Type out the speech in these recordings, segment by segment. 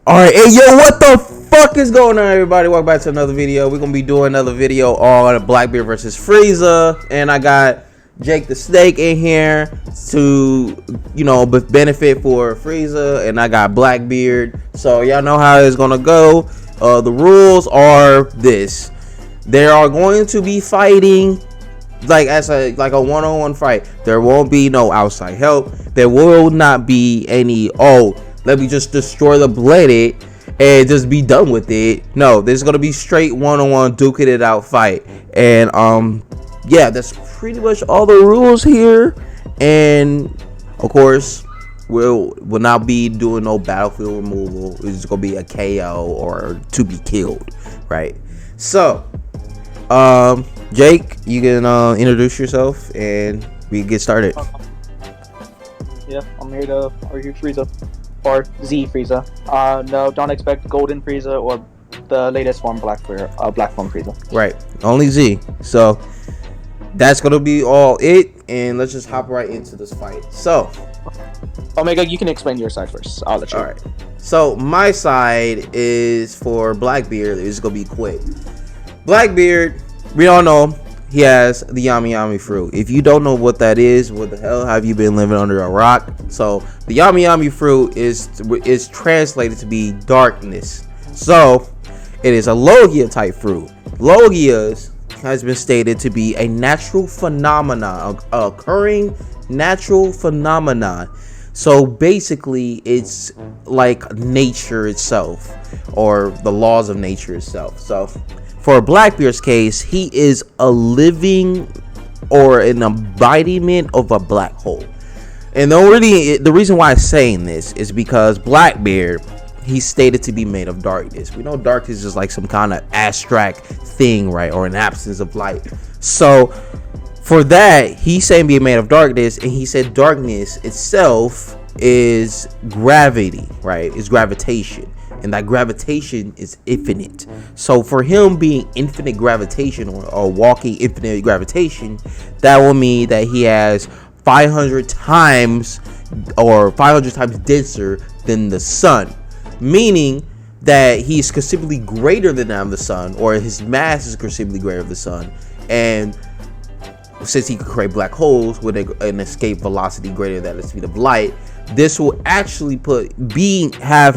Alright, hey yo, what the fuck is going on, everybody? Welcome back to another video. We're gonna be doing another video on Blackbeard versus Frieza, and I got Jake the Snake in here to, benefit for Frieza, and I got Blackbeard. So y'all know how it's gonna go. The rules are this: they are going to be fighting like a one-on-one fight. There won't be no outside help. There will not be any let me just destroy the planet and just be done with it. No, there's gonna be straight one-on-one duking it out fight. And yeah, that's pretty much all the rules here. And of course, we'll not be doing no battlefield removal. It's gonna be a KO or to be killed, right? So Jake, you can introduce yourself and we can get started. Yeah, I'm here to argue Frieza. Or Z Frieza. No, don't expect Golden Frieza or the latest form Black form Frieza. Right, only Z. So that's gonna be all it, and let's just hop right into this fight. So Omega, you can explain your side first. I'll let you. All right. So my side is for Blackbeard. It's gonna be quick. Blackbeard, we all know he has the Yami Yami fruit. If you don't know what that is, what the hell have you been living under a rock? So the Yami Yami fruit is translated to be darkness. So it is a Logia type fruit. Logias has been stated to be a natural phenomenon, occurring natural phenomenon. So basically, it's like nature itself, or the laws of nature itself. So for Blackbeard's case, he is a living or an embodiment of a black hole. And the reason why I'm saying this is because Blackbeard, he's stated to be made of darkness. We know darkness is like some kind of abstract thing, right? Or an absence of light. So for that, he's saying being made of darkness, and he said darkness itself is gravity, right? It's gravitation. And that gravitation is infinite. So for him being infinite gravitation, or walking infinite gravitation, that will mean that he has 500 times denser than the sun, meaning that he's considerably greater than the sun, or his mass is considerably greater than the sun. And since he could create black holes with an escape velocity greater than the speed of light, this will actually have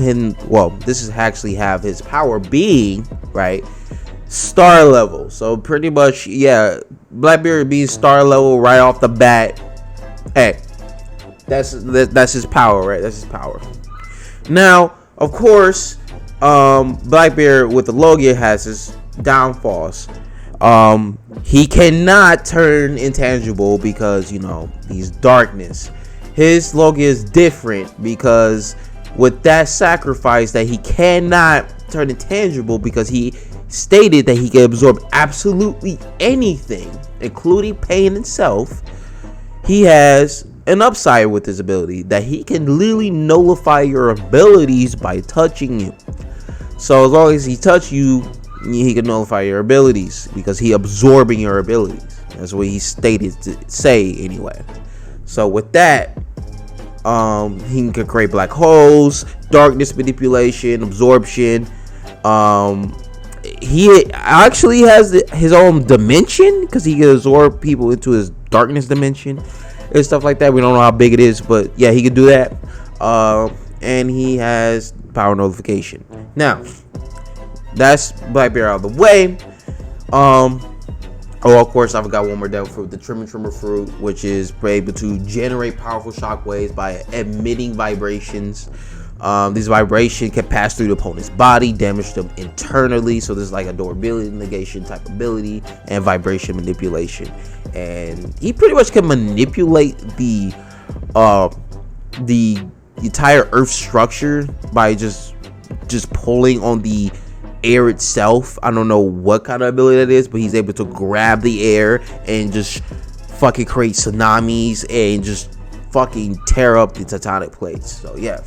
his power being, right, star level. So pretty much, yeah, Blackbeard being star level right off the bat. Hey, that's his power, right? That's his power. Now, of course, Blackbeard with the Logia has his downfalls. He cannot turn intangible because, he's darkness. His Logia is different because with that sacrifice that he cannot turn intangible, because he stated that he can absorb absolutely anything, including pain itself. He has an upside with his ability that he can literally nullify your abilities by touching you. So as long as he touches you, he can nullify your abilities because he absorbing your abilities. That's what he stated to say anyway. So with that, he can create black holes, darkness manipulation, absorption. He actually has his own dimension because he can absorb people into his darkness dimension and stuff like that. We don't know how big it is, but yeah, he can do that. And he has power nullification. Now, that's Blackbeard out of the way. Of course, I forgot one more devil fruit, the Tremor fruit, which is able to generate powerful shockwaves by emitting vibrations. These vibrations can pass through the opponent's body, damage them internally. So there's like a durability negation type ability and vibration manipulation. And he pretty much can manipulate the entire Earth structure by just pulling on the air itself. I don't know what kind of ability that is, but he's able to grab the air and just fucking create tsunamis and just fucking tear up the tectonic plates. So yeah,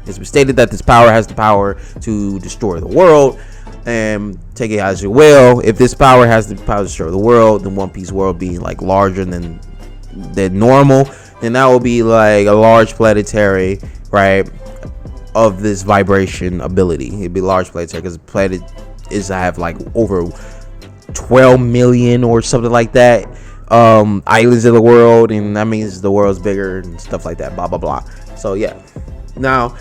it's been stated that this power has the power to destroy the world, and take it as you will. If this power has the power to destroy the world, then One Piece world being like larger than normal, then that will be like a large planetary, right, of this vibration ability. It'd be large planetary because the planet is have like over 12 million or something like that islands in the world, and that means the world's bigger and stuff like that, blah blah blah. So yeah, now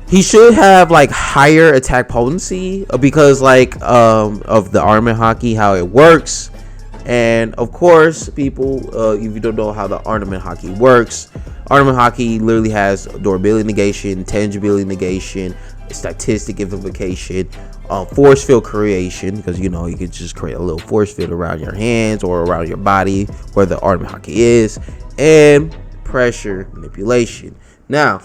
he should have like higher attack potency because like of the armament hockey, how it works. And of course, people, if you don't know how the ornament hockey works, ornament hockey literally has durability negation, tangibility negation, statistic amplification, force field creation, because you know you can just create a little force field around your hands or around your body where the ornament hockey is, and pressure manipulation. Now,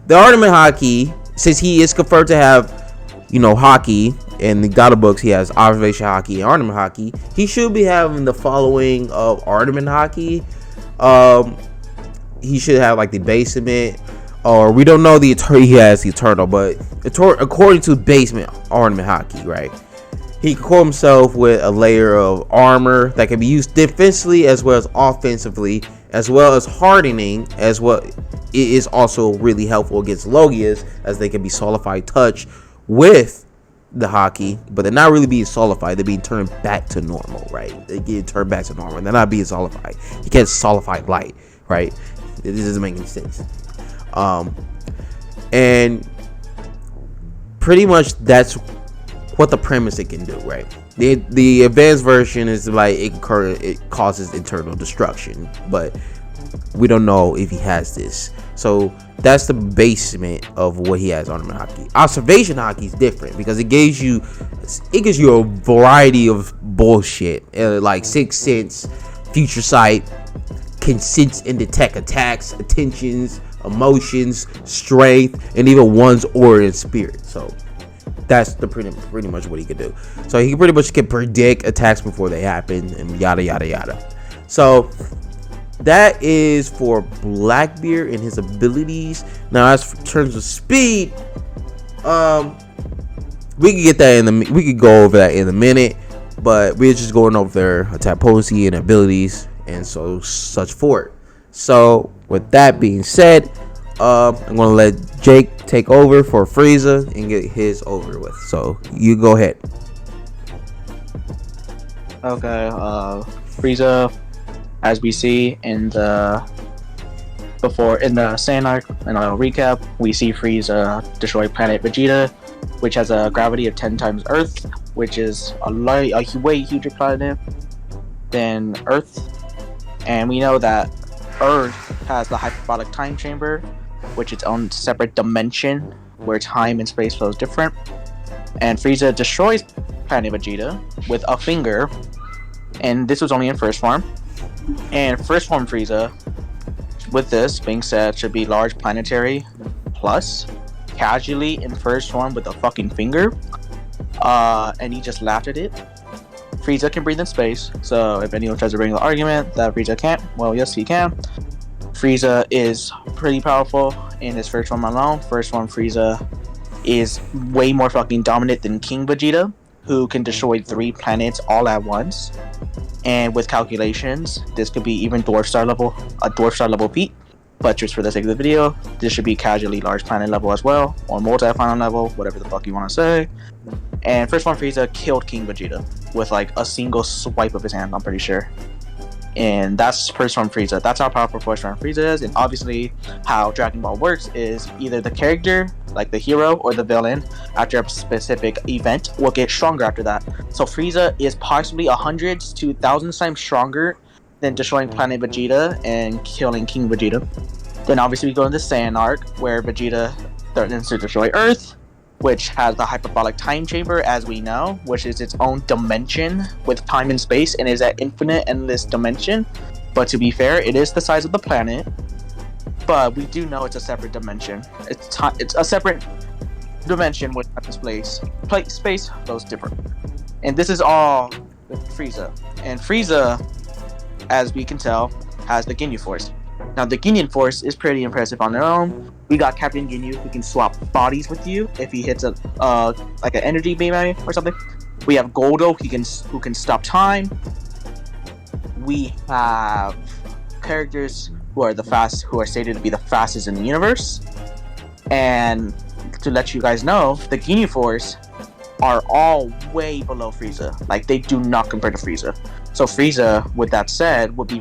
the ornament hockey, since he is conferred to have, you know, hockey, in the Data books he has observation hockey and ornament hockey, he should be having the following of ornament hockey. He should have like the basement, or we don't know he has the eternal, but according to basement ornament hockey, right, he can core himself with a layer of armor that can be used defensively as well as offensively, as well as hardening, as well. It is also really helpful against Logias, as they can be solidified touch with the hockey, but they're not really being solidified. They're being turned back to normal, right? They get turned back to normal. They're not being solidified. You can't solidify light, right? It doesn't make any sense. And pretty much that's what the premise it can do, right? The advanced version is like it causes internal destruction, but we don't know if he has this. So that's the basement of what he has on ornament hockey. Observation hockey is different because it gives you a variety of bullshit, like sixth sense, future sight, can sense and detect attacks, attentions, emotions, strength, and even one's aura and spirit. So that's the pretty much what he could do. So he pretty much can predict attacks before they happen, and yada yada yada. So that is for Blackbeard and his abilities. Now, as for terms of speed, we can get that we could go over that in a minute, but we're just going over their attack potency and abilities and such forth. So with that being said, I'm gonna let Jake take over for Frieza and get his over with. So you go ahead. Okay, Frieza, as we see in the Saiyan arc, and I'll recap, we see Frieza destroy planet Vegeta, which has a gravity of 10 times Earth, which is a way huger planet than Earth. And we know that Earth has the hyperbolic time chamber, which is its own separate dimension where time and space flows different. And Frieza destroys planet Vegeta with a finger, and this was only in first form. And first form Frieza, with this being said, should be large planetary plus, casually in first form with a fucking finger. And he just laughed at it. Frieza can breathe in space, so if anyone tries to bring the argument that Frieza can't, well, yes, he can. Frieza is pretty powerful in his first form alone. First form Frieza is way more fucking dominant than King Vegeta, who can destroy 3 planets all at once. And with calculations, this could be even a dwarf star level feat. But just for the sake of the video, this should be casually large planet level as well, or multi-final level, whatever the fuck you want to say. And first one Frieza killed King Vegeta with like a single swipe of his hand, I'm pretty sure. And that's first one Frieza. That's how powerful first one Frieza is. And obviously how Dragon Ball works is either the character, like the hero or the villain, after a specific event will get stronger after that. So Frieza is possibly 100 to 1,000 times stronger than destroying planet Vegeta and killing King Vegeta. Then obviously we go into the Saiyan arc, where Vegeta threatens to destroy Earth, which has the hyperbolic time chamber, as we know, which is its own dimension with time and space, and is at infinite endless dimension. But to be fair, it is the size of the planet, but we do know it's a separate dimension. It's a separate dimension with space. Space goes different. And this is all with Frieza. And Frieza, as we can tell, has the Ginyu Force. Now the Ginyu Force is pretty impressive on their own. We got Captain Ginyu, who can swap bodies with you if he hits like an energy beam or something. We have Goldo, who can stop time. We have characters who are stated to be the fastest in the universe. And to let you guys know, the Ginyu Force are all way below Frieza. Like, they do not compare to Frieza. So Frieza, with that said, would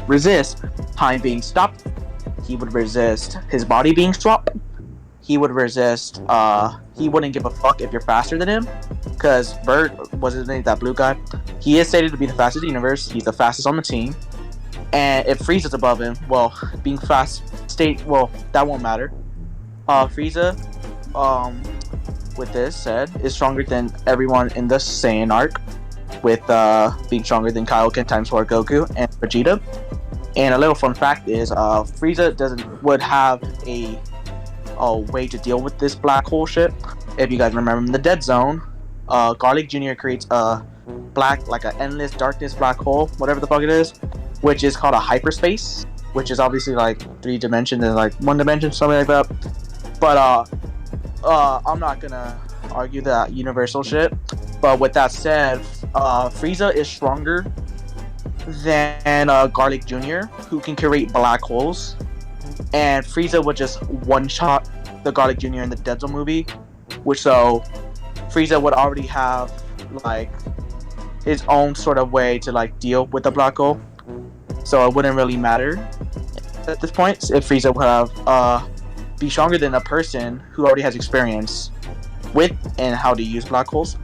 resist time being stopped. He would resist his body being swapped. He would resist. He wouldn't give a fuck if you're faster than him, because Bert wasn't that blue guy. He is stated to be the fastest in the universe. He's the fastest on the team. And if Frieza's above him, well, being fast that won't matter. Frieza, with this said, is stronger than everyone in the Saiyan arc, with being stronger than Kaioken times 4 Goku and Vegeta. And a little fun fact is, Frieza would have a way to deal with this black hole shit. If you guys remember in the Dead Zone, Garlic Jr. creates a an endless darkness black hole, whatever the fuck it is, which is called a hyperspace, which is obviously like 3 dimensions and like 1 dimension, something like that. But I'm not gonna argue that universal shit. But with that said, Frieza is stronger than Garlic Jr., who can create black holes, and Frieza would just one-shot the Garlic Jr. in the Dead Zone movie, which so Frieza would already have like his own sort of way to like deal with the black hole, so it wouldn't really matter at this point if Frieza would have be stronger than a person who already has experience with and how to use black holes.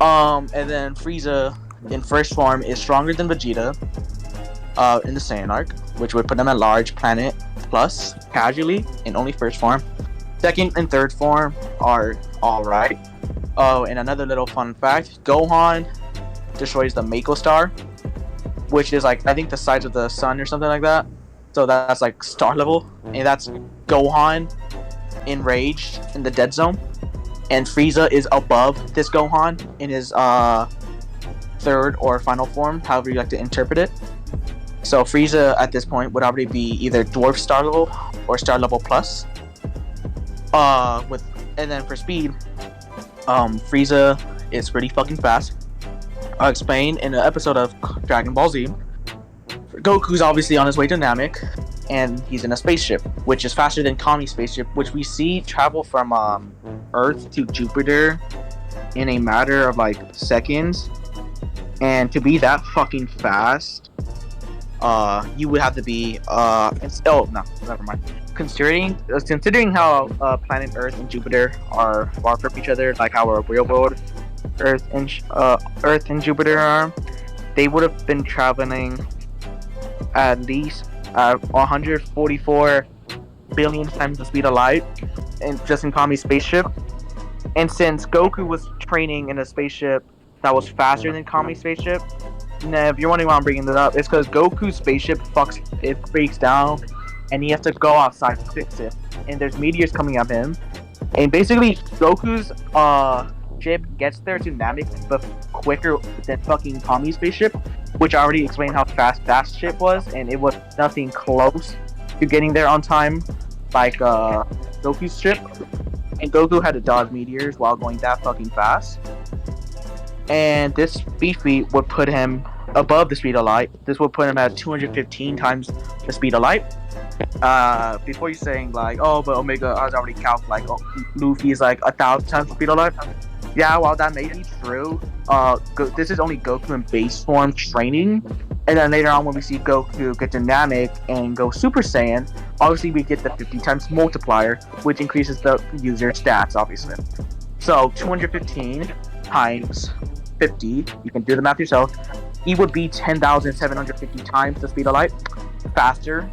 And then Frieza in first form is stronger than Vegeta in the Saiyan arc, which would put him at large planet plus casually in only first form. Second and third form are alright. Oh, and another little fun fact, Gohan destroys the Mako Star, which is like, I think the size of the sun or something like that. So that's like star level, and that's Gohan enraged in the Dead Zone. And Frieza is above this Gohan in his third or final form, however you like to interpret it. So Frieza at this point would already be either dwarf star level or star level plus. And then for speed, Frieza is pretty fucking fast. I'll explain in an episode of Dragon Ball Z. Goku's obviously on his way to Namek, and he's in a spaceship, which is faster than Kami's spaceship, which we see travel from Earth to Jupiter in a matter of like seconds. And to be that fucking fast, you would have to be never mind. Considering how planet Earth and Jupiter are far from each other, like how our real world Earth and Jupiter are, they would have been traveling at least 144 billion times the speed of light, and just in Kami's spaceship. And since Goku was training in a spaceship that was faster than Kami's spaceship, now if you're wondering why I'm bringing that up, it's because Goku's spaceship breaks down, and he has to go outside to fix it. And there's meteors coming at him, and basically Goku's ship gets there to Namek but quicker than fucking Kami's spaceship, which I already explained how fast that ship was, and it was nothing close to getting there on time like Goku's ship. And Goku had to dodge meteors while going that fucking fast. And this speed feat would put him above the speed of light. This would put him at 215 times the speed of light. Before you saying like, oh, but Omega has already calculated like, oh, Luffy is like 1,000 times the speed of light. Yeah, while that may be true, this is only Goku in base form training, and then later on when we see Goku get to Namek and go Super Saiyan, obviously we get the 50 times multiplier, which increases the user's stats, obviously. So 215 times 50, you can do the math yourself, he would be 10,750 times the speed of light, faster,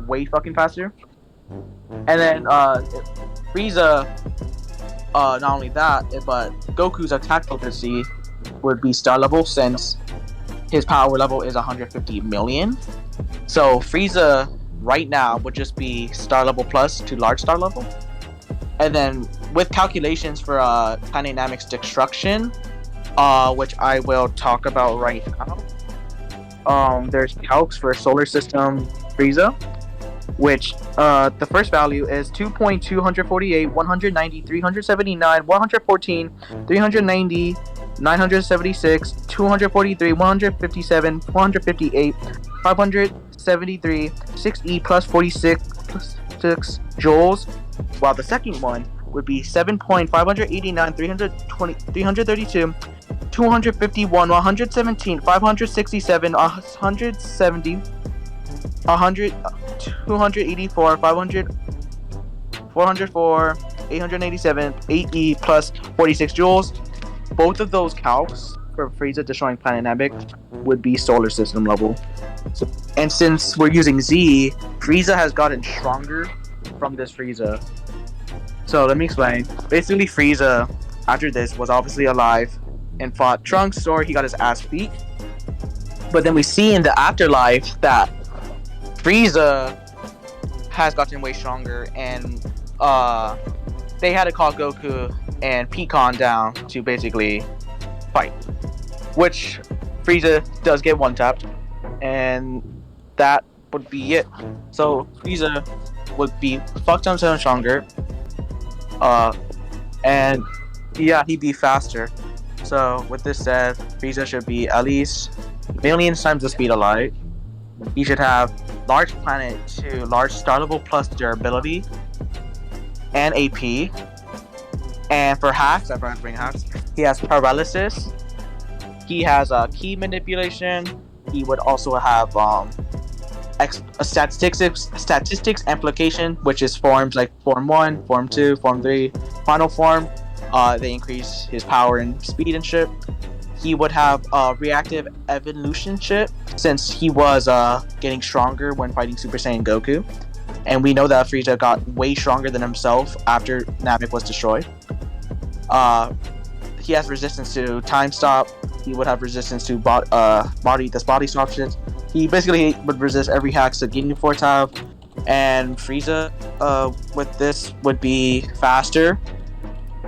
way fucking faster. And then Frieza, not only that, but Goku's attack potency would be star level since his power level is 150 million. So Frieza right now would just be star level plus to large star level. And then with calculations for Planet Namek's destruction, which I will talk about right now. There's calcs for solar system Frieza, which the first value is 2.248, 190, 379, 114, 390, 976, 243, 157, 158, 573, 6e plus 46, plus 546 joules, while the second one would be 7.589, 332, 251, 117, 567, 170, 100, 284, 500, 404, 887, 8E plus 46 joules. Both of those calcs for Frieza destroying planet Namek would be solar system level. So, and since we're using Z, Frieza has gotten stronger from this Frieza. So let me explain. Basically, Frieza, after this, was obviously alive and fought Trunks, or he got his ass beat. But then we see in the afterlife that Frieza has gotten way stronger, and they had to call Goku and Piccon down to basically fight. Which Frieza does get one-tapped, and that would be it. So Frieza would be fucked on so stronger, and yeah, he'd be faster. So with this said, Frieza should be at least millions times the speed of light. He should have large planet to large star level plus durability and AP. And for hacks, I forgot to bring hacks. He has paralysis. He has key manipulation. He would also have statistics amplification, which is forms like Form 1, Form 2, Form 3, Final Form. They increase his power and speed and shit. He would have reactive evolution shit, since he was getting stronger when fighting Super Saiyan Goku. And we know that Frieza got way stronger than himself after Namek was destroyed. He has resistance to time stop. He would have resistance to body stop shit. He basically would resist every hack that Ginyu Force have. And Frieza with this would be faster,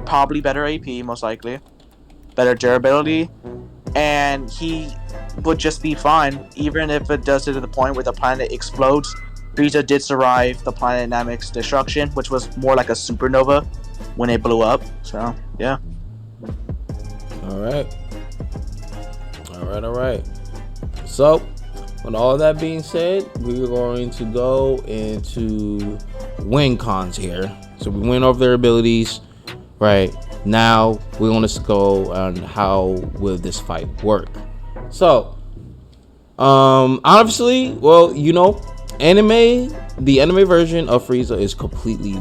probably better AP, most likely, better durability, and he would just be fine, even if it does it to the point where the planet explodes. Frieza did survive the planet Namek's destruction, which was more like a supernova when it blew up. So yeah. All right. So, with all that being said, we're going to go into win cons here. So we went over their abilities. Right now, we want to go on how will this fight work. So, obviously, well, you know, the anime version of Frieza is completely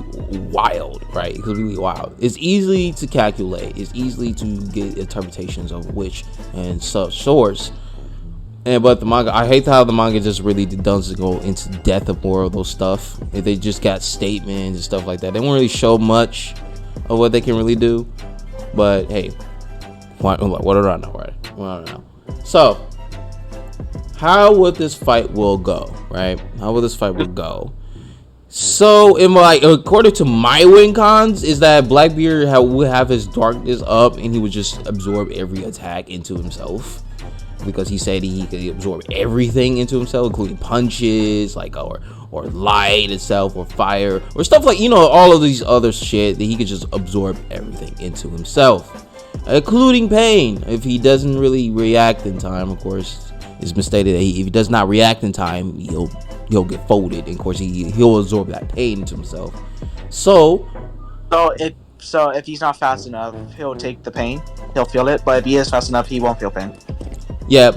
wild, right? Completely wild. It's easy to calculate. It's easy to get interpretations of which and such source. But the manga, I hate how the manga just really doesn't go into depth of more of those stuff. They just got statements and stuff like that. They won't really show much of what they can really do. But hey, what do I know, right? What do I know? So, how would this fight will go, right? How will this fight will go? So, according to my win cons, is that Blackbeard would have his darkness up and he would just absorb every attack into himself, because he said he could absorb everything into himself, including punches, like or light itself, or fire, or stuff like, you know, all of these other shit that he could just absorb everything into himself, including pain. If he doesn't really react in time, of course. It's been stated that if he does not react in time, he'll get folded, and of course he'll absorb that pain into himself. So if he's not fast enough, he'll take the pain. He'll feel it, but if he is fast enough, he won't feel pain. Yeah,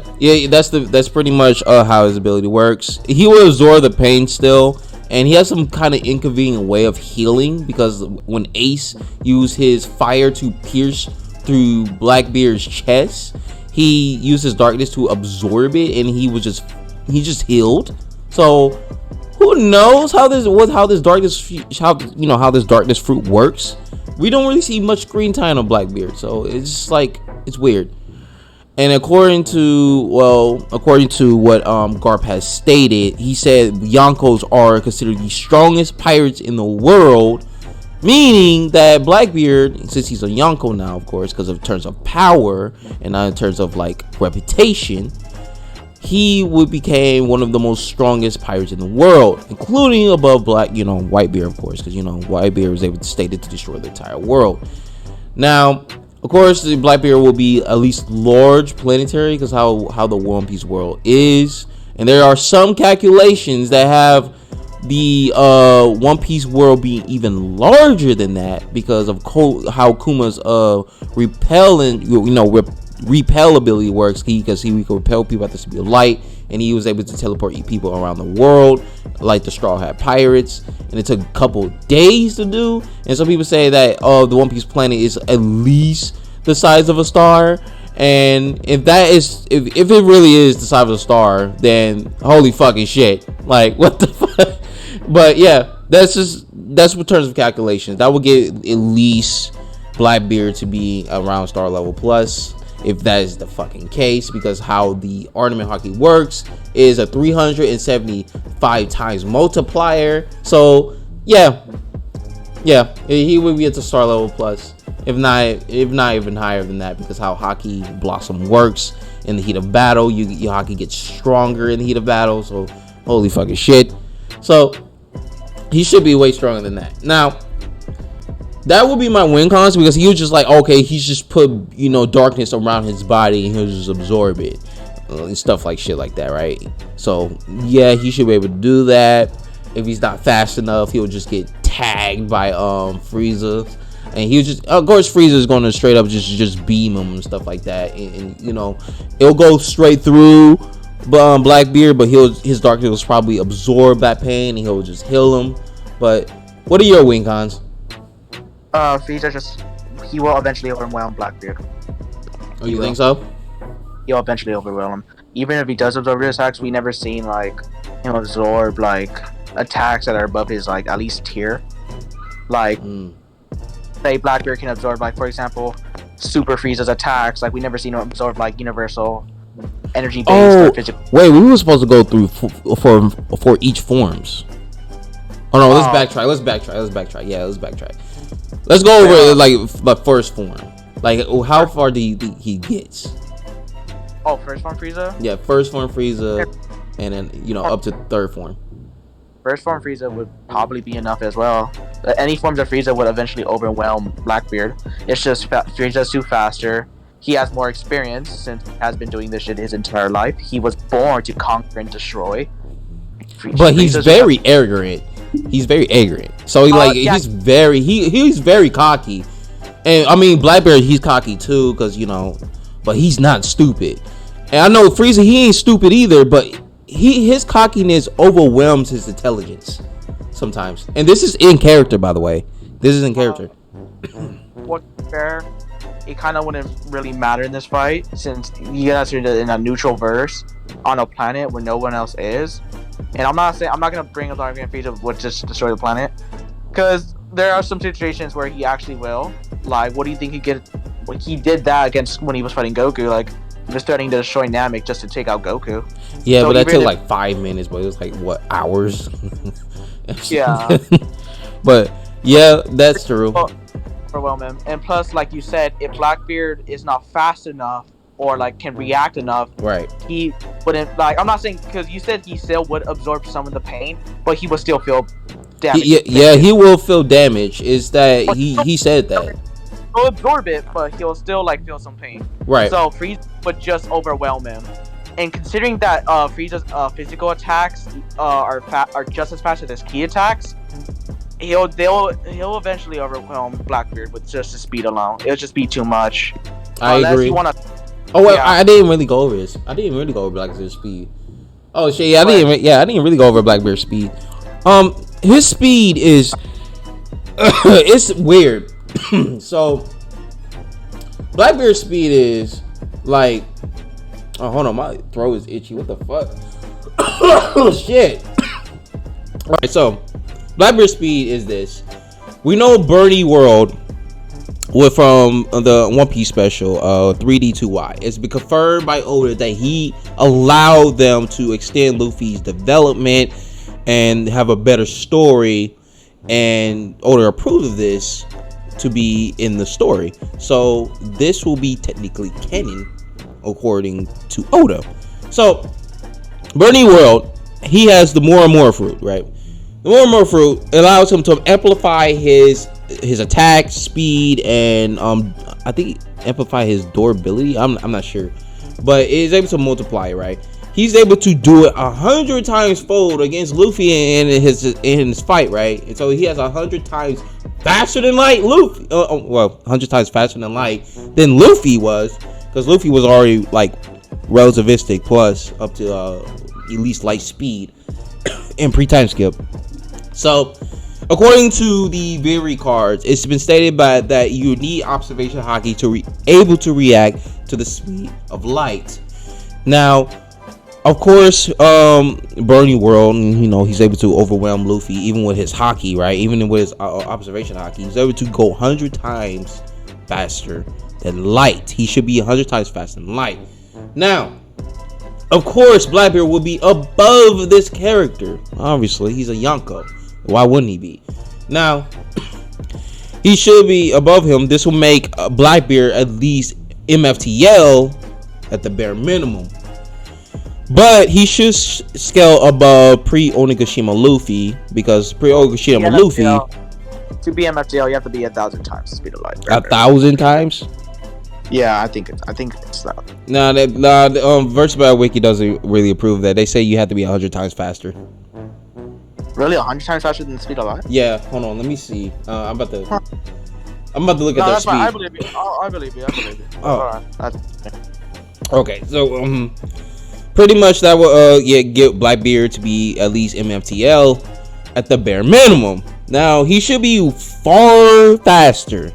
that's pretty much how his ability works. He will absorb the pain still, and he has some kind of inconvenient way of healing, because when Ace used his fire to pierce through Blackbeard's chest, he used his darkness to absorb it, and he just healed. So who knows how this darkness fruit works? We don't really see much screen time on Blackbeard, so it's just like, it's weird. And according to what Garp has stated, he said Yonkos are considered the strongest pirates in the world, meaning that Blackbeard, since he's a Yonko now, of course, because of terms of power and not in terms of like reputation, he would become one of the most strongest pirates in the world, including above Whitebeard, of course, because Whitebeard was able to stated to destroy the entire world. Now, of course, the Blackbeard will be at least large planetary, because how the One Piece world is, and there are some calculations that have the One Piece world being even larger than that because of how Kuma's repel ability works, because he can repel people at the speed of light, and he was able to teleport people around the world like the Straw Hat Pirates, and it took a couple days to do. And some people say that the One Piece planet is at least the size of a star, and if it really is the size of a star, then holy fucking shit, like what the fuck. But yeah, that's in terms of calculations. That would get at least Blackbeard to be around star level plus, if that is the fucking case, because how the Ornament Haki works is a 375 times multiplier. So yeah, he would be at the star level plus, if not even higher than that, because how Haki Blossom works in the heat of battle, your Haki gets stronger in the heat of battle. So holy fucking shit. So he should be way stronger than that. Now, that would be my win cons, because he was just like, okay, he's just put, darkness around his body and he'll just absorb it. And stuff like shit like that, right? So, yeah, he should be able to do that. If he's not fast enough, he'll just get tagged by Frieza. And he was just, of course, Frieza is going to straight up just beam him and stuff like that. And it'll go straight through Blackbeard, but his darkness will probably absorb that pain and he'll just heal him. But what are your win cons? Frieza he will eventually overwhelm Blackbeard. Oh, you think so? He'll eventually overwhelm him. Even if he does absorb his attacks, we never seen him absorb attacks that are above his at least tier. Say Blackbeard can absorb for example, Super Frieza's attacks. We never seen him absorb universal energy based or physical. Wait, we were supposed to go through for each forms. Oh no, let's backtrack. Yeah, let's backtrack. Let's go over the first form. How far do you think he gets? Oh, first form Frieza? Yeah, first form Frieza, and then up to third form. First form Frieza would probably be enough as well. Any forms of Frieza would eventually overwhelm Blackbeard. It's just Frieza's too faster. He has more experience since he has been doing this shit his entire life. He was born to conquer and destroy. But he's very arrogant. He's very arrogant. So he's very cocky. And I mean, Blackbeard, he's cocky too, because but he's not stupid. And I know Frieza, he ain't stupid either, but his cockiness overwhelms his intelligence sometimes. And this is in character, by the way. This is in character. What's fair? It kind of wouldn't really matter in this fight, since you guys are in a neutral verse on a planet where no one else is. And I'm not gonna bring up Dark Frieza would just destroy the planet, because there are some situations where he actually will. What do you think he did? He did that against when he was fighting Goku. He was threatening to destroy Namek just to take out Goku. Yeah, so but that took 5 minutes, but it was what, hours? Yeah. But yeah, that's true. Overwhelm him, and plus, like you said, if Blackbeard is not fast enough or can react enough, right? He wouldn't I'm not saying, because you said he still would absorb some of the pain, but he would still feel damage. Yeah, he will feel damage. Is that he said that he'll absorb it, but he'll still feel some pain. Right. So Frieza would just overwhelm him, and considering that Frieza's physical attacks are just as fast as his key attacks, he'll eventually overwhelm Blackbeard with just the speed alone. It'll just be too much. I agree. I didn't really go over this. I didn't really go over Blackbeard's speed. Oh shit! Yeah, I didn't really go over Blackbeard's speed. His speed is it's weird. So Blackbeard's speed is oh, hold on, my throat is itchy. What the fuck? Oh shit! All right, so Blackbeard's speed is this. We know Birdie World from the One Piece special 3D2Y. It's been confirmed by Oda that he allowed them to extend Luffy's development and have a better story, and Oda approved of this to be in the story. So this will be technically canon according to Oda. So Birdie World, he has the more and more fruit, right? The more and more fruit allows him to amplify his attack speed, and I think amplify his durability. I'm not sure, but it is able to multiply, right? he's able to do it 100 times fold against Luffy in his fight, right? And so he has 100 times faster than light Luffy. 100 times faster than light than Luffy was, because Luffy was already like relativistic plus up to at least light speed and pre-time skip. So according to the Very cards, it's been stated by that you need observation haki to able to react to the speed of light. Now, of course, Burning World, you know, he's able to overwhelm Luffy even with his haki, right? Even with his observation haki, he's able to go 100 times faster than light. He should be 100 times faster than light. Now, of course, Blackbeard will be above this character. Obviously, he's a Yonko. Why wouldn't he be? Now, he should be above him. This will make Blackbeard at least MFTL at the bare minimum. But he should scale above pre-Onigashima Luffy, because pre-Onigashima Luffy, to be MFTL, you have to be 1,000 times the speed of light. 1,000 times? Yeah, I think it's that. The Versatile Wiki doesn't really approve that. They say you have to be 100 times faster. Really, 100 times faster than the speed of light? Yeah, hold on, let me see. I'm about to look at their speed. I believe you. I believe you. Oh. Alright. Okay, so pretty much that will get Blackbeard to be at least MFTL at the bare minimum. Now he should be far faster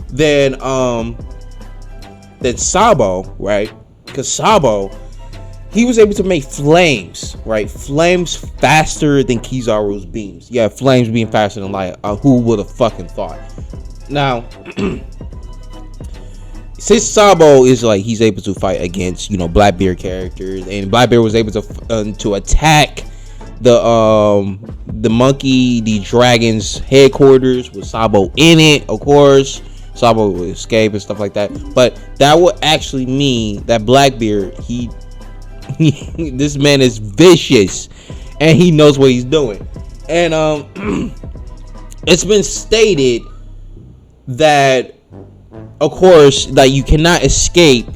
than Sabo, right? Because Sabo, he was able to make flames, right? Flames faster than Kizaru's beams. Yeah, flames being faster than light. Who would have fucking thought? Now, since Sabo is like, he's able to fight against, you know, Blackbeard characters, and Blackbeard was able to attack the monkey, the dragon's headquarters with Sabo in it. Of course, Sabo will escape and stuff like that. But that would actually mean that Blackbeard, this man is vicious and he knows what he's doing. And it's been stated that, of course, that you cannot escape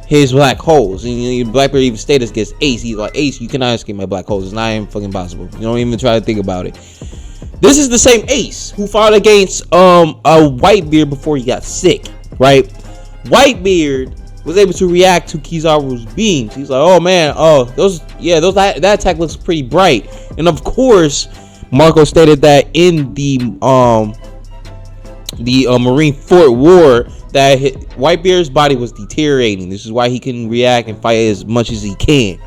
his black holes. And Blackbeard even stated against Ace. He's like, Ace, you cannot escape my black holes. It's not even fucking possible. You don't even try to think about it. This is the same Ace who fought against a Whitebeard before he got sick, right? Whitebeard was able to react to Kizaru's beams. He's like, oh man, that attack looks pretty bright. And of course, Marco stated that in the Marine Fort War, that Whitebeard's body was deteriorating. This is why he can react and fight as much as he can.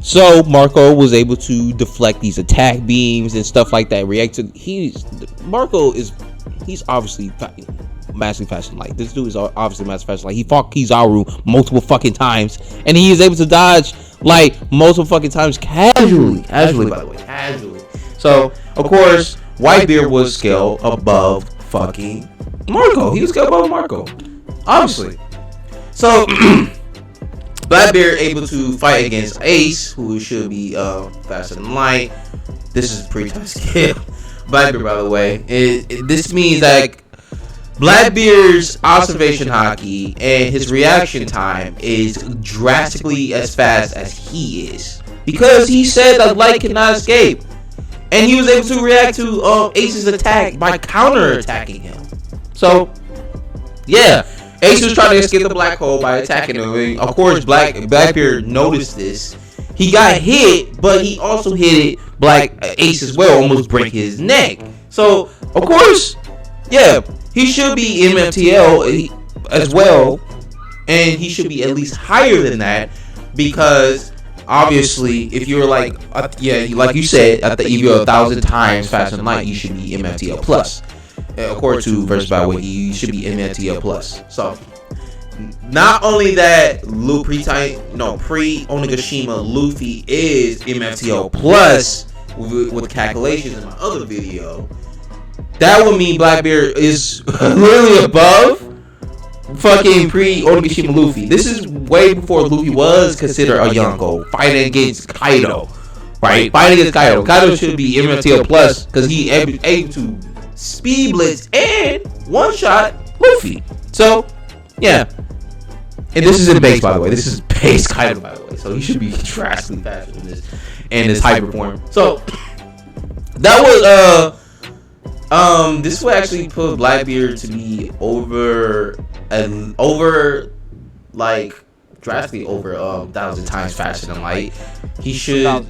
So Marco was able to deflect these attack beams and stuff like that. He's obviously massively faster than light. This dude is obviously massively faster than light. He fought Kizaru multiple fucking times, and he is able to dodge like multiple fucking times casually, by the way, casually. So of course, Whitebeard was scaled above fucking Marco. He was scaled above Marco, obviously. So Blackbeard able to fight against Ace, who should be faster than light. This is pre-time scale. Blackbeard, by the way. This means that Blackbeard's observation haki and his reaction time is drastically as fast as he is, because he said that light cannot escape, and he was able to react to Ace's attack by counter-attacking him. So, yeah, Ace was trying to escape the black hole by attacking him. And of course, Blackbeard noticed this. He got hit, but he also hit Ace as well, almost break his neck. So, of course, yeah, he should be MFTL as well, and he should be at least higher than that, because obviously, if you're like you said, if you're 1,000 times faster than light, you should be MFTL plus. According to Versatile Wiki, you should be MFTL plus. So, not only that, pre-Onigashima Luffy is MFTL plus with calculations in my other video. That would mean Blackbeard is literally above fucking pre-Onigashima Luffy. This is way before Luffy was considered a Yonko, fighting against Kaido, right? Fighting against Kaido. Kaido should be MFTL plus because he able to speed blitz and one shot Luffy. So, yeah. And this is in base, by the way. This is base Kaido, by the way. So he should be drastically faster than this in his hyper form. So that was this will actually put Blackbeard to be over like drastically over 1,000 times faster than Light. He should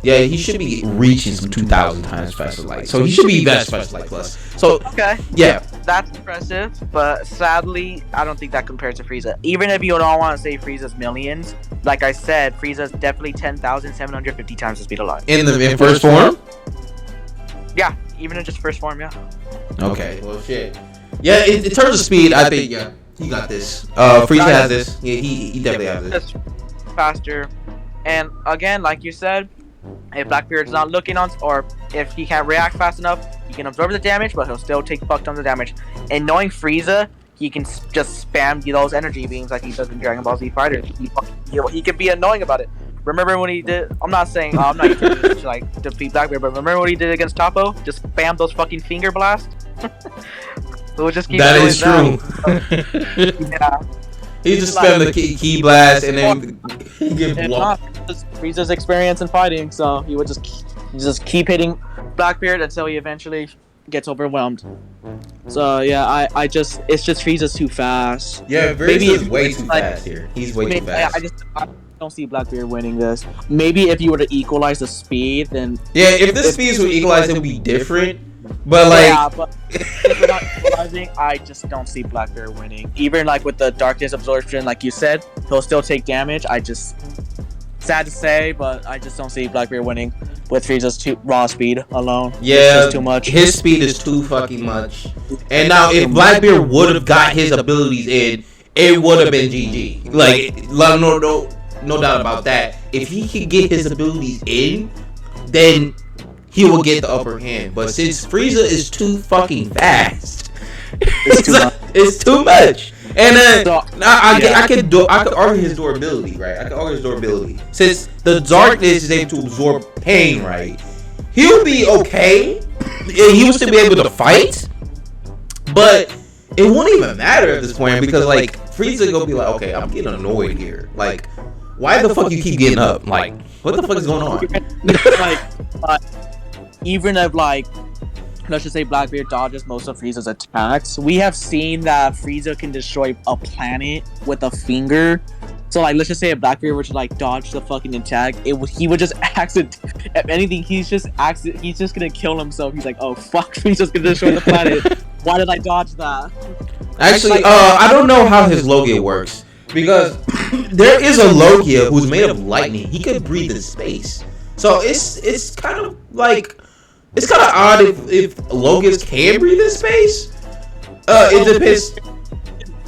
he should be reaching some 2,000 times faster than Light. So he should be best faster Light plus. So okay, yeah, that's impressive, but sadly I don't think that compares to Frieza. Even if you don't want to say Frieza's millions, like I said, Frieza's definitely 10,750 times the speed of light in first form. Yeah, even in just first form, yeah. Okay, well shit. Yeah, in terms of speed, I think he got this. Frieza has this. Yeah, he definitely has this. Faster, and again, like you said, if Blackbeard's not looking on, or if he can't react fast enough, he can absorb the damage, but he'll still take fuck tons of damage. And knowing Frieza, he can just spam those energy beams like he does in Dragon Ball Z Fighter. He can be annoying about it. Remember when he did? I'm not saying I'm not using this to like defeat Blackbeard, but remember what he did against Toppo? Just spam those fucking finger blasts. We'll just keep that is true. Yeah. He just spam the key blast and then he get blocked. Frieza's experience in fighting, so he would just keep hitting Blackbeard until he eventually gets overwhelmed. So yeah, it's just Frieza's too fast. Yeah, maybe he's way too fast here. He's way too fast. I don't see Blackbeard winning this. Maybe if you were to equalize the speed, then if the speeds were equalized, it would be different. But like, yeah, but if we're not equalizing, I just don't see Blackbeard winning. Even like with the darkness absorption, like you said, he'll still take damage. Sad to say, but I just don't see Blackbeard winning with Frieza's raw speed alone. Yeah, it's too much. His speed is too fucking much. And now, if Blackbeard would have got his abilities in, it would have been GG. Like, no doubt about that. If he could get his abilities in, then he will get the upper hand. But since Frieza is too fucking fast, it's too much. And then I could argue his durability, right? I could argue his durability. Since the darkness is able to absorb pain, right? He'll be okay. He will still be able to fight, but it won't even matter at this point because like Frieza gonna be like, okay, I'm getting annoyed here. Like, why the fuck you keep getting up? Like, what the fuck is going on? Even if like, let's just say Blackbeard dodges most of Frieza's attacks, we have seen that Frieza can destroy a planet with a finger. So like, let's just say if Blackbeard were to like dodge the fucking attack, he would just accident. If anything, he's just gonna kill himself. He's like, oh fuck, Frieza's gonna destroy the planet. Why did I dodge that? Actually, I don't know how his Logia works because there is a Logia who's made of lightning. He could breathe in space. So it's kind of like. It's kind of odd if Logias can breathe in space. It depends.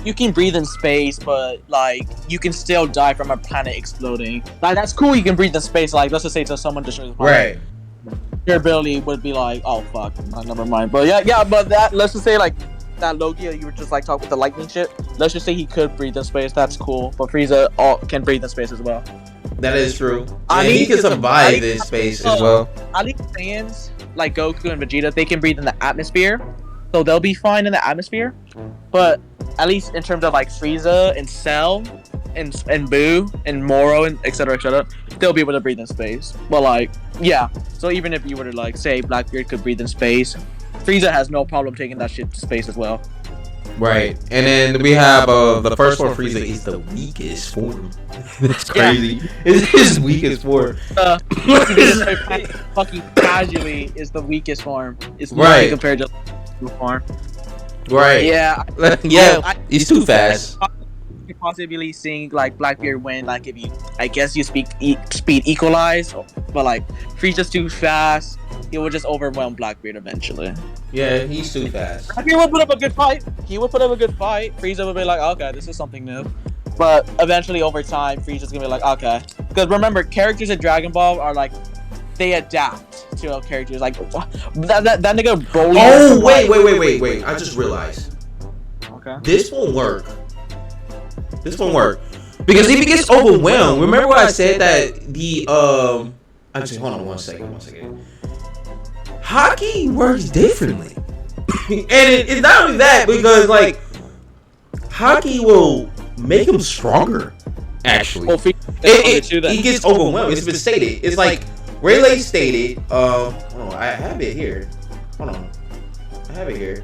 You can breathe in space, but like you can still die from a planet exploding. Like that's cool. You can breathe in space. Like let's just say to someone destroys the planet. Right. Your ability would be like, oh fuck, never mind. But yeah. But that let's just say like that Logia, you were just like talking with the lightning shit. Let's just say he could breathe in space. That's cool. But Frieza can breathe in space as well. That is true. And he can survive in space as well. I think fans like Goku and Vegeta, they can breathe in the atmosphere, so they'll be fine in the atmosphere. But at least in terms of like Frieza and Cell and Boo and Moro and etc., they'll be able to breathe in space. But like, yeah. So even if you were to like say Blackbeard could breathe in space, Frieza has no problem taking that shit to space as well. Right, and then we have the first one. Frieza is the weakest form. That's crazy. Yeah. It's his weakest form. Fucking casually is the weakest form. It's right compared to the form. Right. Yeah. He's too fast. You possibly seeing like Blackbeard win, like if you, I guess you speed equalize, but like Frieza's too fast. He would just overwhelm Blackbeard eventually. Yeah, he's too fast. He would put up a good fight. Frieza would be like, okay, this is something new. But eventually, over time, Frieza's gonna be like, okay. Because remember, characters in Dragon Ball are like, they adapt to characters. Like that nigga Broly. Oh wait! I just realized. Okay. This won't work. Because if he gets overwhelmed, remember what I said that the Actually, hold on one second. Hockey works differently. And it's not only that, because like hockey will make him stronger. Actually, Well, it gets overwhelmed. It's been stated. It's like Rayleigh stated. Hold on, I have it here. Hold on, I have it here.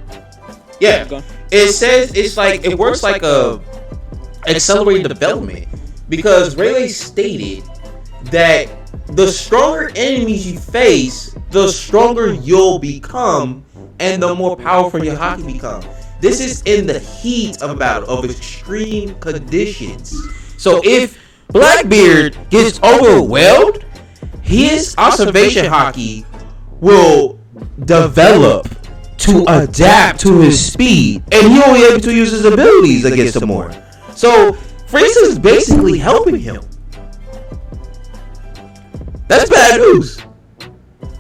Yeah, it says it's like it works like a accelerated development because Rayleigh stated that the stronger enemies you face, the stronger you'll become, and the more powerful your haki become. This is in the heat of battle of extreme conditions. So if Blackbeard gets overwhelmed, his observation haki will develop to adapt to his speed, and he'll be able to use his abilities against him more. So Frieza is basically helping him. That's bad news.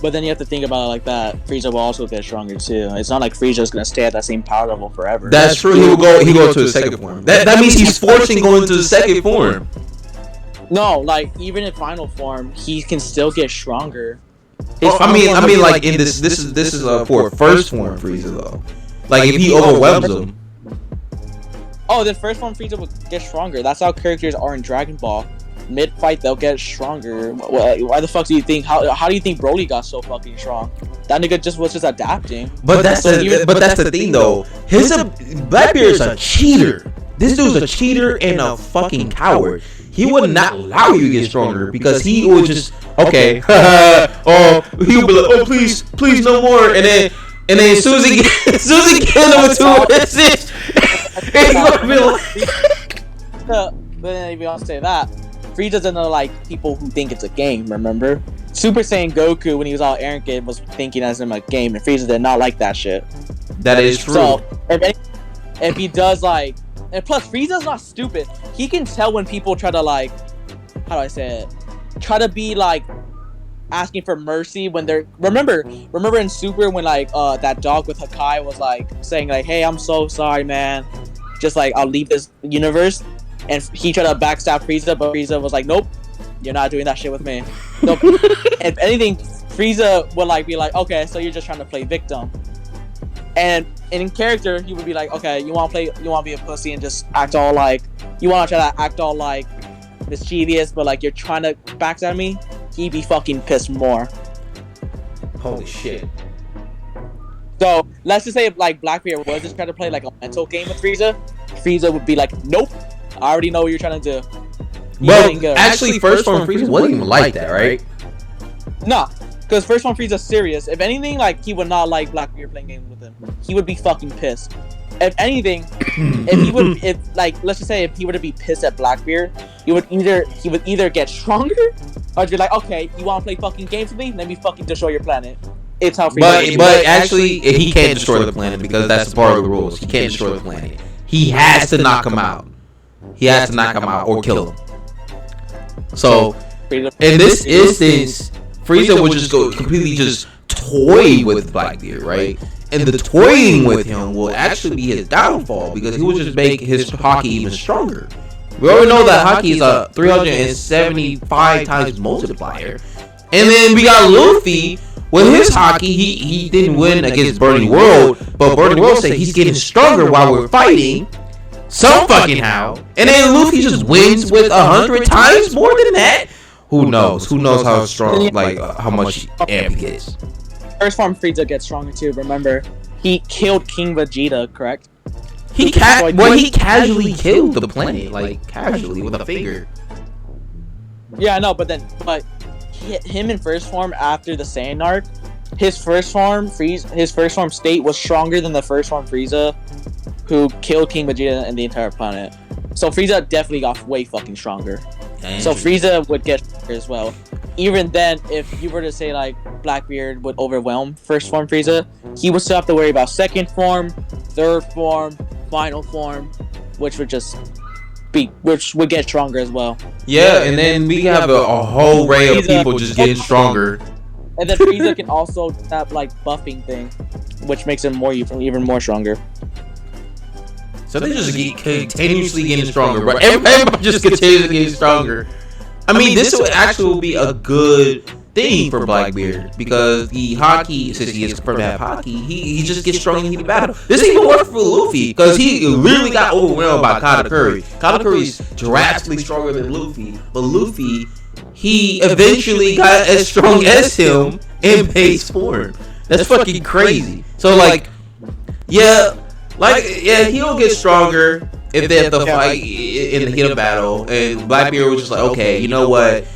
But then you have to think about it like that. Frieza will also get stronger too. It's not like Frieza's gonna stay at that same power level forever. That's true. He go to the second form. That means he's forcing going to the second form. No, like even in final form, he can still get stronger. I mean, like in this is for first form Frieza though. Like if he overwhelms him. Oh, the first form Frieza will get stronger. That's how characters are in Dragon Ball. Mid-fight, they'll get stronger. Why the fuck do you think? How do you think Broly got so fucking strong? That nigga was just adapting. But that's the thing though. Blackbeard's a cheater. This dude's a cheater and a fucking coward. He would not allow you to get stronger because he would just okay. He would be like, oh please no more, and then as soon as he gets number 2 assists, he's gonna be like. But then if you want to say that, Frieza doesn't know like people who think it's a game. Remember, Super Saiyan Goku when he was all arrogant was thinking as him a game, and Frieza did not like that shit. That is true. So if he does like, and plus Frieza's not stupid. He can tell when people try to like, how do I say it? Try to be like asking for mercy when they're remember in Super when like that dog with Hakai was like saying like, hey, I'm so sorry, man. Just like I'll leave this universe. And he tried to backstab Frieza, but Frieza was like, nope, you're not doing that shit with me. Nope. If anything, Frieza would like be like, okay, so you're just trying to play victim. And in character, he would be like, okay, you want to be a pussy and just act all like, you want to try to act all like mischievous, but like you're trying to backstab me, he'd be fucking pissed more. Holy shit. So let's just say if like Blackbeard was just trying to play like a mental game with Frieza would be like, nope. I already know what you're trying to do. Well, actually, first form Frieza wasn't even like that, right? Nah, because first form Frieza's serious. If anything, like he would not like Blackbeard playing games with him. He would be fucking pissed. If anything, let's just say if he were to be pissed at Blackbeard, he would either get stronger, or be like, okay, you want to play fucking games with me? Let me fucking destroy your planet. It's how Frieza. But actually, he can't destroy the planet because that's part of the rules. He can't destroy the planet. He has to knock him out. He has to knock him out or kill him. So, in this instance, Frieza would just go completely just toy with Blackbeard, right? And the toying with him will actually be his downfall because he will just make his haki even stronger. We already know that haki is a 375 times multiplier. And then we got Luffy with his haki. He didn't win against Burning World, but Burning World said he's getting stronger while we're fighting. Some fucking how. And then Luffy just wins with 100 times more than that. Who knows? Who knows how strong, like how much amp he gets. First form Frieza gets stronger too. Remember, he killed King Vegeta, correct? He casually killed the planet, like casually with a finger. Yeah, I know, but him in first form after the Saiyan arc, his first form state was stronger than the first form Frieza, who killed King Vegeta and the entire planet. So Frieza definitely got way fucking stronger. So Frieza would get stronger as well. Even then, if you were to say like Blackbeard would overwhelm first form Frieza, he would still have to worry about second form, third form, final form, which would get stronger as well. Yeah, and then we have a whole array of people just getting stronger. And then Frieza can also have like buffing thing, which makes him even more stronger. So they just keep continuously getting stronger, right? Everybody just continuously getting stronger. I mean, this would actually be a good thing for Blackbeard because the Haki, since he is confirmed to have Haki, he just gets strong in heated battle. This even worked for Luffy because he literally got overwhelmed by Katakuri. Katakuri's drastically stronger than Luffy, but Luffy, he eventually got as strong as him in base form. That's fucking crazy. So like, yeah, he'll get stronger if they have to fight in the heat of battle. And Blackbeard was just like, okay, you know what?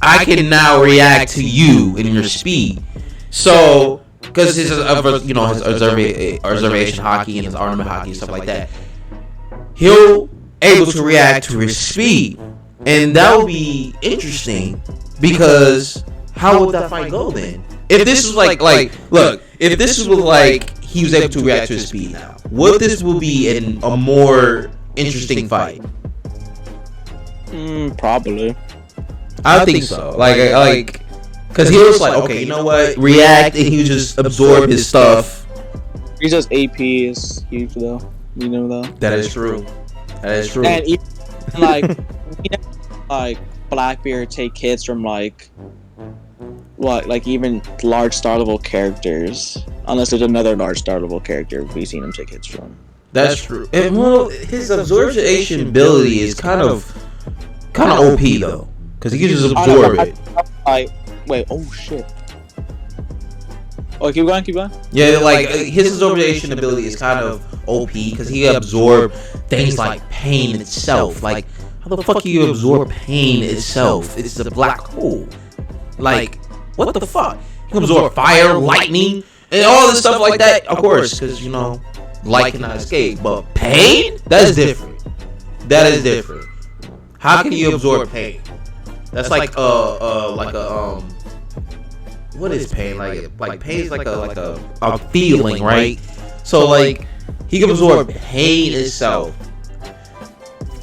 I can now react to you and your speed. So, because his observation Haki and his armament Haki and stuff like that, he'll able to react to his speed, and that would be interesting because how would that fight go then? If this was like look, if this was like he was able to react to his speed now, what this will be in a more interesting fight? Probably. I think so. Like, because he was like, okay, you know what? React, and he would just absorb his stuff. Frieza's AP is huge, though. You know that. That is true. That is true. And even, like, like Blackbeard take hits from like even large star level characters. Unless there's another large star level character we've seen him take hits from. That's true. And well, his absorption ability is kind of OP though. Because he can just absorb it. Wait, oh shit. Oh, keep going. Yeah, like his absorption ability is kind of OP because he can absorb things like pain itself. Like, how the fuck can you absorb pain itself? It's a black hole. Like, what the fuck? He can absorb fire, lightning, and all this stuff like that. Of course, because light cannot escape. But pain? That is different. That is different. How can you absorb pain? That's like what is pain? Like pain is like a feeling, right? So like he can absorb pain itself.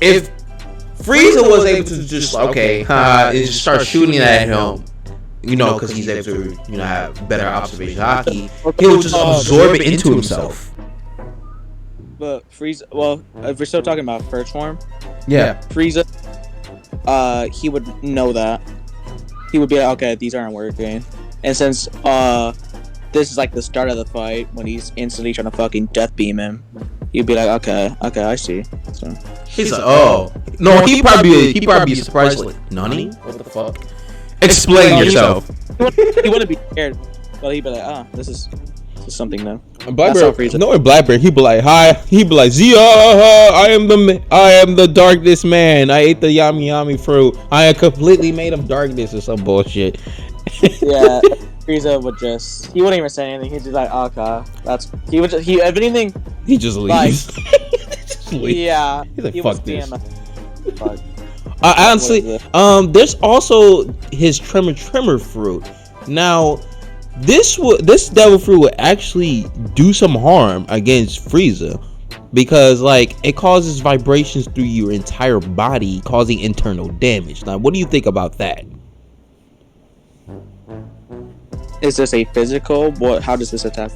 If Frieza was able to just and just start shooting at him, because he's able to have better observation Haki, he'll just absorb it into himself. But Frieza, well, if we're still talking about first form, yeah, Frieza. He would know that. He would be like, okay, these aren't working. And since this is like the start of the fight when he's instantly trying to fucking death beam him, he'd be like, okay, I see. So he's like, oh no, he'd probably be surprised, like, Nani? What the fuck? Explain yourself. He wouldn't be scared, but he'd be like, this is something new. Blackbeard, Blackbeard, he'd be like, hi. He'd be like, Zia, I am the darkness man. I ate the yummy fruit. I am completely made of darkness or some bullshit. Yeah, Frieza he wouldn't even say anything. He'd just like, okay, if anything, he just leaves. Yeah, he's like, fuck this. Fuck. Honestly, there's also his tremor fruit. Now, this devil fruit would actually do some harm against Frieza because it causes vibrations through your entire body, causing internal damage. Now, what do you think about that? Is this a physical? How does this attack?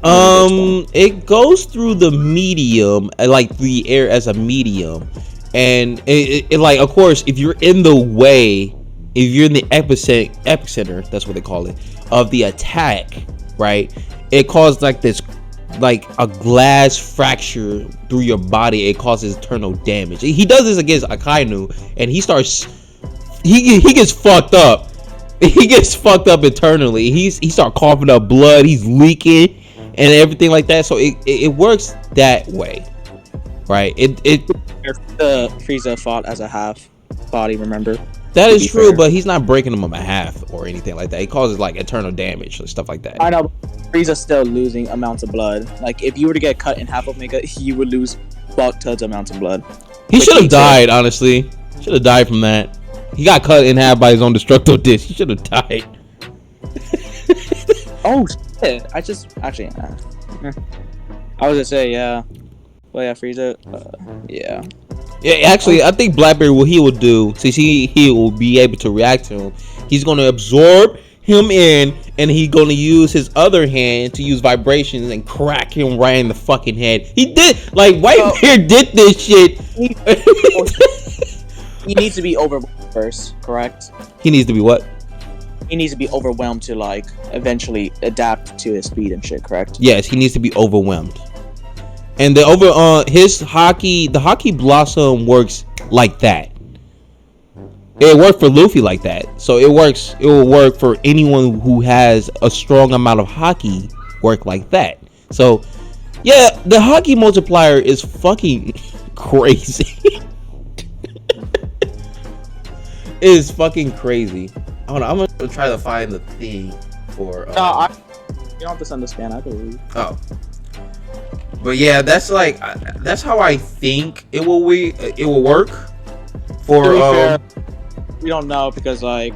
It goes through the medium, like the air as a medium, and it of course, if you're in the way, if you're in the epicenter, that's what they call it, of the attack, right? It causes a glass fracture through your body. It causes internal damage. He does this against Akainu, and he gets fucked up. He gets fucked up internally. He starts coughing up blood. He's leaking and everything like that. So it works that way, right? Frieza fought as a half body, remember? That is true, but he's not breaking them up a half or anything like that. He causes internal damage and stuff like that. I know. Frieza's still losing amounts of blood. Like, if you were to get cut in half, Omega, you would lose buck tons amounts of blood. He should have died, honestly. Should have died from that. He got cut in half by his own destructo disc. He should have died. Oh shit! I was gonna say, yeah. Well, yeah, Frieza. Yeah. Yeah, actually, I think Blackbeard, what he will do, since he will be able to react to him, he's going to absorb him in, and he's going to use his other hand to use vibrations and crack him right in the fucking head. He did, Whitebeard did this shit. He needs to be overwhelmed first, correct? He needs to be what? he needs to be overwhelmed to like eventually adapt to his speed and shit. Correct? Yes, he needs to be overwhelmed. And the Haki Blossom works like that. It worked for Luffy like that. So it will work for anyone who has a strong amount of Haki work like that. So yeah, the Haki multiplier is fucking crazy. It is fucking crazy. Hold on, I'm gonna try to find the thing for You don't have to send the scan. I believe. Oh. But yeah, that's like that's how I think it will work for To be fair, we don't know because like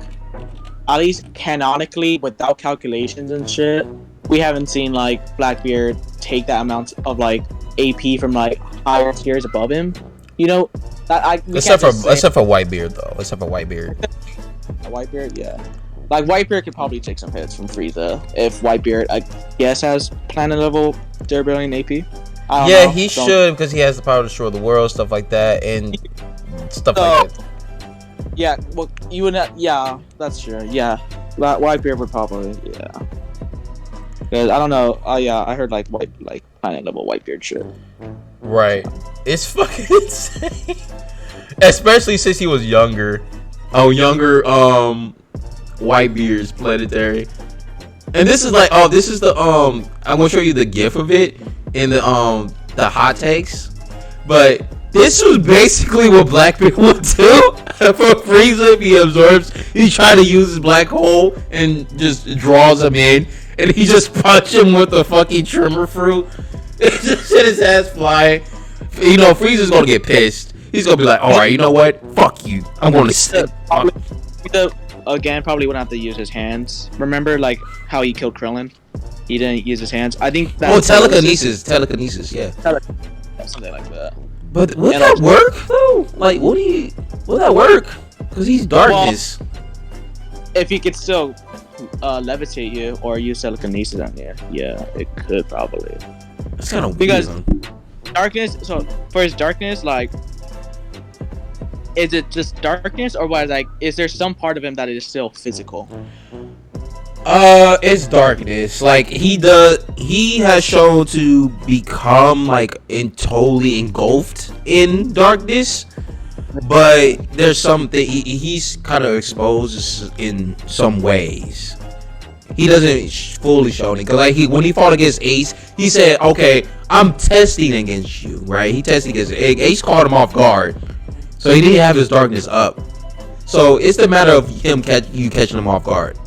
at least canonically without calculations and shit, we haven't seen like Blackbeard take that amount of like AP from like higher tiers above him. You know, except for Whitebeard though. Except for Whitebeard. Whitebeard, yeah. Like Whitebeard could probably take some hits from Frieza if Whitebeard, I guess, has planet level durability and AP. I don't know. He should because he has the power to destroy the world, stuff like that, and stuff like that. Yeah, well, you would not. Yeah, that's true. Yeah, Whitebeard would probably. Yeah. Because I don't know. Yeah, I heard like planet level Whitebeard shit. Right. It's fucking insane. Especially since he was younger. Whitebeard's planetary. And this is like, this is the I'm gonna show you the gif of it in the hot takes. But this was basically what Blackbeard would do for Frieza if he absorbs. He's trying to use his black hole and just draws him in, and he just punch him with the fucking trimmer fruit. It just sent his ass flying. You know, Frieza's gonna get pissed. He's gonna be like, all right, you know what? Fuck you. I'm gonna step. Again, probably wouldn't have to use his hands. Remember, like how he killed Krillin? He didn't use his hands. I think that's telekinesis, yeah. Something like that. But would that work though? Like, would that work? Because he's darkness. Well, if he could still levitate you or use telekinesis on you, yeah, it could probably. That's kind of because weird. Darkness. So for his darkness, like, is it just darkness or what? Like, is there some part of him that is still physical? It's darkness. Like he has shown to become like totally engulfed in darkness, but there's something he's kind of exposed in some ways. He doesn't fully show it, cause like when he fought against Ace, he said, "Okay, I'm testing against you." Right? He tested against Ace, caught him off guard, so he didn't have his darkness up. So it's the matter of him catching him off guard.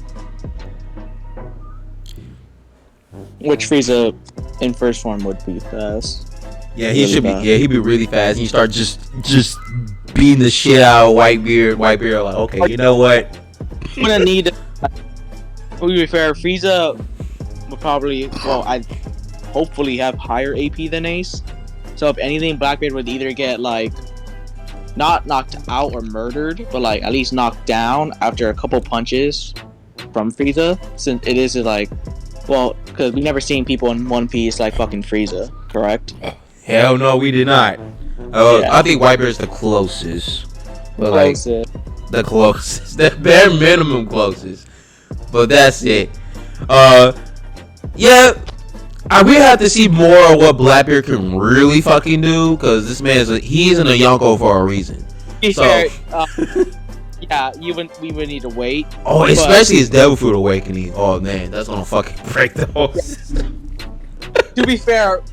Which Frieza in first form would be fast. Yeah, he should be. Yeah, he'd be really fast. He start just beating the shit out of Whitebeard. Whitebeard like, okay, you know what? I'm gonna need. To be fair, Frieza would probably, I'd hopefully have higher AP than Ace. So if anything, Blackbeard would either get like not knocked out or murdered, but like at least knocked down after a couple punches from Frieza, since it is like, well, because we've never seen people in One Piece like fucking Frieza, correct? Hell no, we did not. Yeah. I think Whitebeard's the closest, but Closest. like the closest, the bare minimum closest. But that's it. Yeah, we have to see more of what Blackbeard can really fucking do, because this man's he's in a Yonko for a reason. So, yeah, we would need to wait. Oh, especially his Devil Fruit Awakening. Oh man, that's gonna fucking break the whole system. To be fair,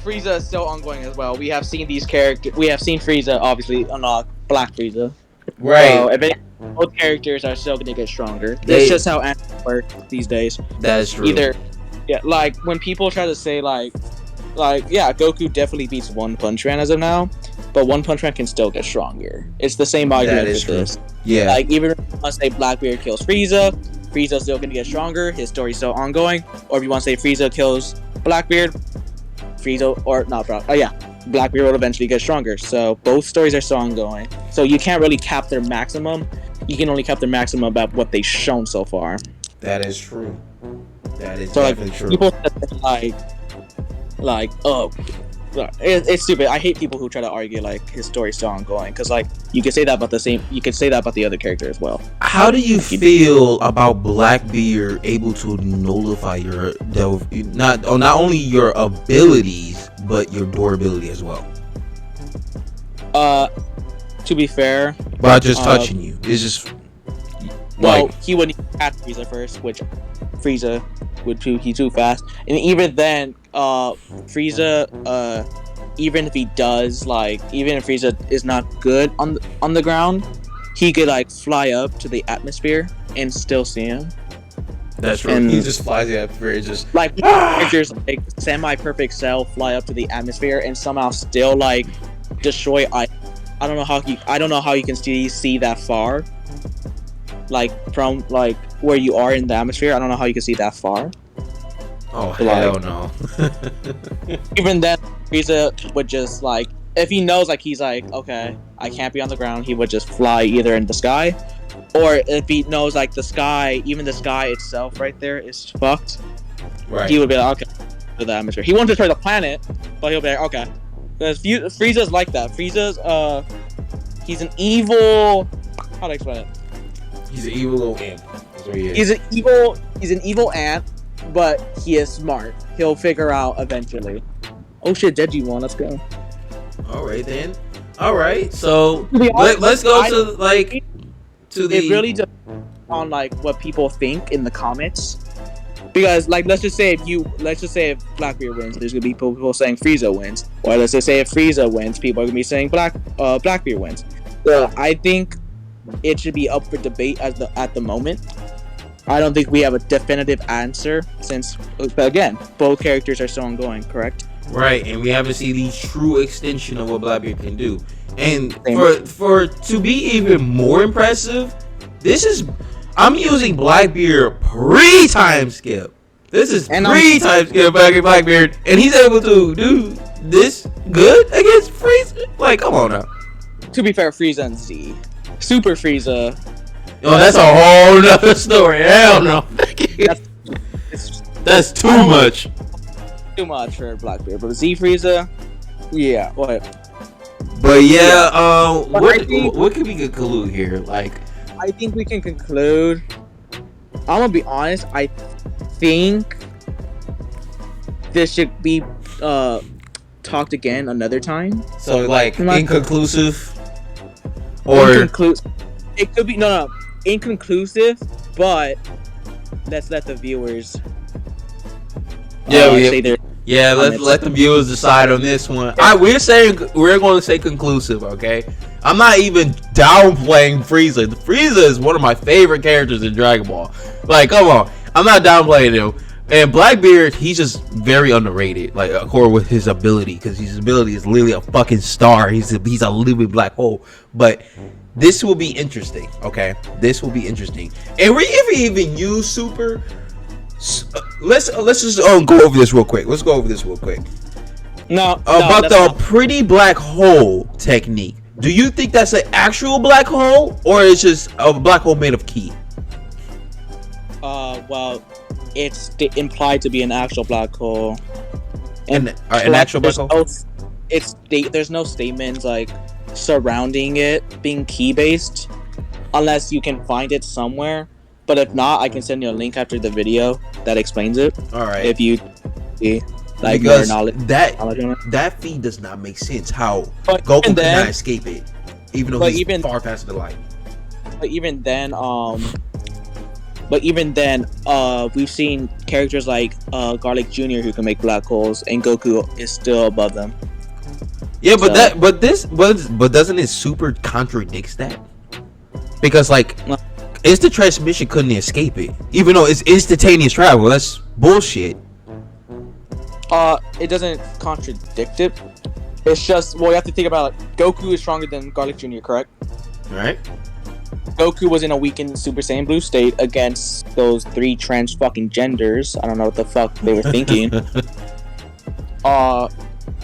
Frieza is still ongoing as well. We have seen these characters. We have seen Frieza obviously unlock Black Frieza. Right. So both characters are still gonna get stronger. That's just how anime work these days. That is true. Like when people try to say like yeah, Goku definitely beats One Punch Man as of now, but One Punch Man can still get stronger. It's the same argument with this. Yeah. Like even if you want to say Blackbeard kills Frieza's still gonna get stronger. His story's still ongoing. Or if you want to say Frieza kills Blackbeard, Blackbeard will eventually get stronger. So both stories are still ongoing. So you can't really cap their maximum. You can only cap their maximum about what they've shown so far. That is true. That is so definitely like, true. People it's stupid. I hate people who try to argue like his story's still ongoing, because like you could say that about the other character as well. How do you feel about Blackbeard able to nullify your not only your abilities but your durability as well? To be fair, By just touching you, it's just well, he wouldn't catch Frieza first, which Frieza would he too fast, and even then, Frieza, even if he does even if Frieza is not good on the ground, he could like fly up to the atmosphere and still see him. That's true. And he just flies the atmosphere, just like characters like semi-perfect Cell fly up to the atmosphere and somehow still like destroy. I don't know how you can see that far. Like from like where you are in the atmosphere, I don't know how you can see that far. Oh hell no! Even then, Frieza would just like if he knows like he's like okay, I can't be on the ground. He would just fly either in the sky, or if he knows like the sky, even the sky itself right there is fucked. Right. He would be like okay, to the atmosphere. He won't destroy the planet, but he'll be like okay. Because Frieza's like that. Frieza's he's an evil. How to explain it? He's an evil little ant. That's what he is. He's an evil ant, but he is smart. He'll figure out eventually. Oh shit, Digimon, let's go. Alright then. Alright, so let's go to the. It really depends on like what people think in the comments. Because like let's just say if Blackbeard wins, there's gonna be people saying Frieza wins. Or let's just say if Frieza wins, people are gonna be saying Blackbeard wins. So I think it should be up for debate at the moment. I don't think we have a definitive answer since again both characters are still ongoing, correct? Right, and we haven't seen the true extension of what Blackbeard can do. And for to be even more impressive, I'm using Blackbeard pre-time skip. This is pre-time skip Blackbeard, and he's able to do this good against Frieza. Like, come on now. To be fair, Frieza and Z, Super Frieza. Oh, that's a whole nother story. Hell no. That's too much. Too much for Blackbeard, but Z Frieza, yeah. What? But yeah, what can we conclude here? Like, I think we can conclude. I'm gonna be honest. I think this should be talked again another time. So like inconclusive, or it could be no inconclusive, but let's let the viewers. Let the viewers decide on this one. We're going to say conclusive, okay? I'm not even downplaying Frieza. Frieza is one of my favorite characters in Dragon Ball. Like, come on, I'm not downplaying him. And Blackbeard, he's just very underrated. Like, according with his ability, because his ability is literally a fucking star. He's a living black hole. But this will be interesting, okay? This will be interesting. And if we even use Super. Let's just go over this real quick. Let's go over this real quick. About the pretty black hole technique. Do you think that's an actual black hole, or it's just a black hole made of ki? Well, it's implied to be an actual black hole. And an actual black hole. There's no statements like surrounding it being ki based, unless you can find it somewhere. But if not, I can send you a link after the video that explains it. All right. If you like more knowledge, that feed does not make sense. How Goku cannot escape it, even though he's far faster than light. But even then, we've seen characters like Garlic Jr. who can make black holes, and Goku is still above them. Yeah, but doesn't it super contradicts that? Because like. Instant transmission couldn't escape it, even though it's instantaneous travel. That's bullshit. It doesn't contradict it. It's just you have to think about it. Goku is stronger than Garlic Jr., correct? Right. Goku was in a weakened Super Saiyan Blue state against those 3 trans fucking genders. I don't know what the fuck they were thinking.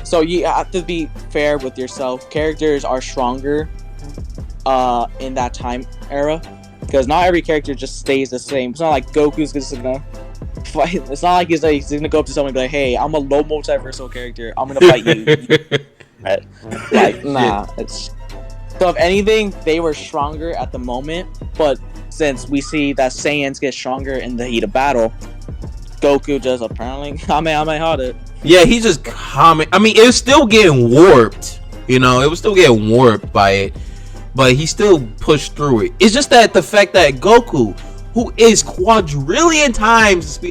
So you have to be fair with yourself. Characters are stronger, in that time era. Because not every character just stays the same. It's not like Goku's just gonna fight. It's not like he's gonna go up to someone and be like, "Hey, I'm a low multiversal character. I'm gonna fight you." Like, nah. So if anything, they were stronger at the moment. But since we see that Saiyans get stronger in the heat of battle, Goku just apparently Kamehameha. Yeah, he just comment. I mean, it was still getting warped. You know, it was still getting warped by it, but he still pushed through it. It's just that the fact that Goku, who is quadrillion times,